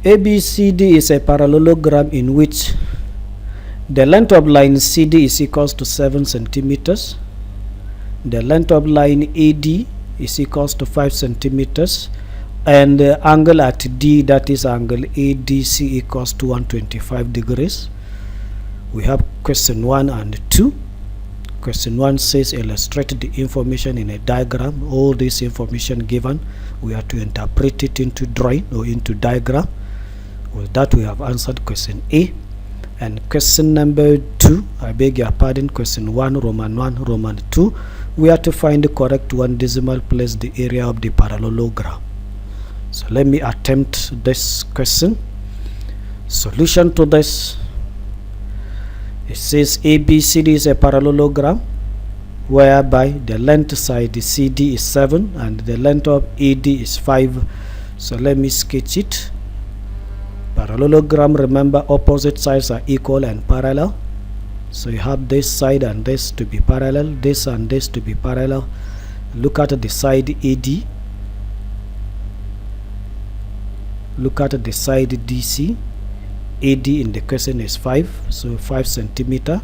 ABCD is a parallelogram in which the length of line CD is equals to 7 centimeters. The length of line AD is equals to 5 centimeters. And the angle at D, that is angle ADC, equals to 125 degrees. We have question 1 and 2. Question 1 says illustrate the information in a diagram. All this information given, we have to interpret it into drawing or into diagram. With that, we have answered question A. And question number 2, I beg your pardon, question 1, Roman 1, Roman 2, we have to find the correct one decimal place the area of the parallelogram. So let me attempt this question. Solution to this, it says ABCD is a parallelogram whereby the length side CD is 7 and the length of AD is 5. So let me sketch it. Parallelogram, remember, opposite sides are equal and parallel. So you have this side and this to be parallel, this and this to be parallel. Look at the side AD. Look at the side DC. AD in the question is 5, so 5 centimeter,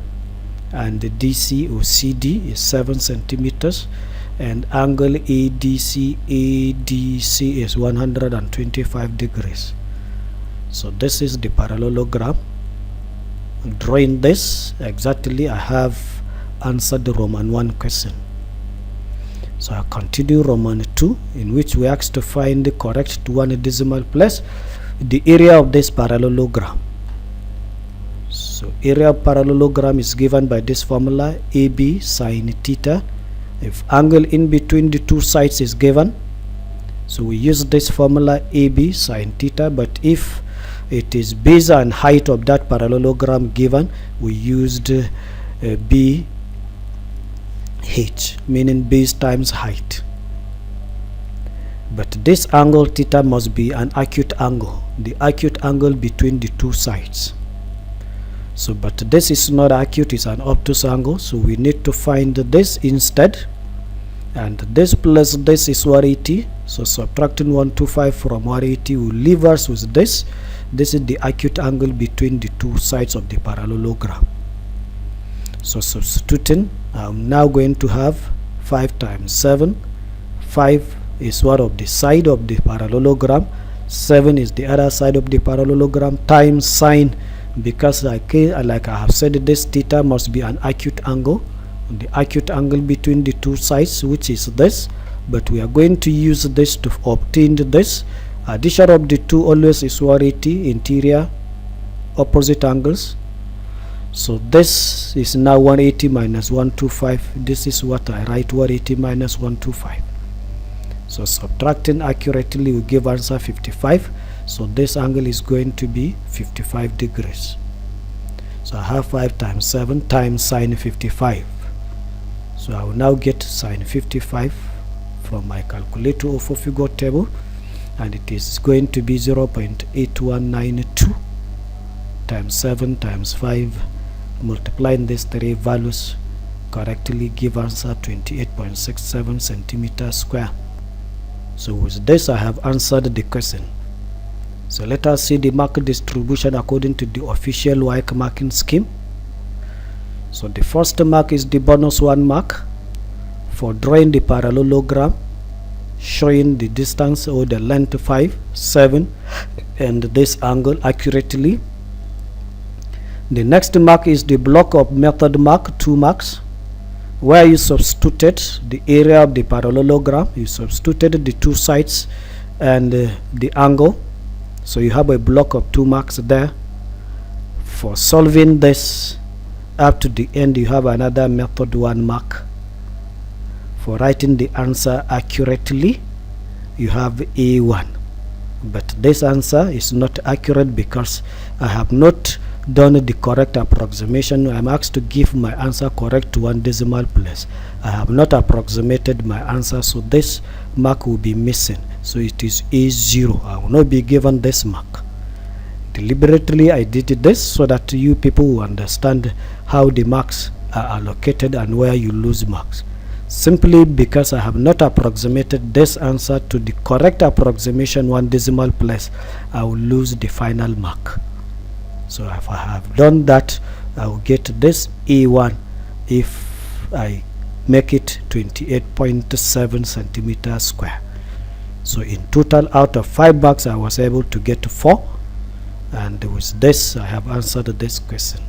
and the DC or CD is 7 centimeters, and angle ADC is 125 degrees. So this is the parallelogram. Drawing this exactly, I have answered the Roman 1 question. So I continue Roman 2, in which we asked to find the correct one decimal place the area of this parallelogram. So area of parallelogram is given by this formula, AB sine theta. If angle in between the two sides is given, so we use this formula AB sine theta, but if it is base and height of that parallelogram given, we used BH, meaning base times height. But this angle theta must be an acute angle, the acute angle between the two sides. So but this is not acute, it's an obtuse angle, so we need to find this instead, and this plus this is 180. So subtracting 125 from 180 will leave us with this. This is the acute angle between the two sides of the parallelogram. So substituting, I'm now going to have 5 times 7. 5 is one of the side of the parallelogram, 7 is the other side of the parallelogram, times sine, because like I have said, this theta must be an acute angle, the acute angle between the two sides, which is this, but we are going to use this to obtain this. Addition of the two always is 180, interior opposite angles. So this is now 180 minus 125. This is what I write, 180 minus 125. So subtracting accurately will give answer 55. So this angle is going to be 55 degrees. So I have 5 times 7 times sine 55. So I will now get sine 55 from my calculator or for figure table, and it is going to be 0.8192 times 7 times 5. Multiplying these three values correctly give answer 28.67 centimeters square. So with this I have answered the question. So let us see the mark distribution according to the official Waec marking scheme. So the first mark is the bonus 1 mark for drawing the parallelogram, showing the distance or the length 5, 7 and this angle accurately. The next mark is the block of method mark, 2 marks, where you substituted the area of the parallelogram, you substituted the two sides and the angle. So you have a block of 2 marks there. For solving this up to the end, you have another method 1 mark. For writing the answer accurately, you have A1. But this answer is not accurate because I have not done the correct approximation. I am asked to give my answer correct to 1 decimal place. I have not approximated my answer, so this mark will be missing. So it is A0. I will not be given this mark. Deliberately I did this so that you people will understand how the marks are allocated and where you lose marks. Simply because I have not approximated this answer to the correct approximation 1 decimal place, I will lose the final mark. So if I have done that, I will get this E1 if I make it 28.7 centimeters square. So in total, out of 5 marks, I was able to get 4, and with this I have answered this question.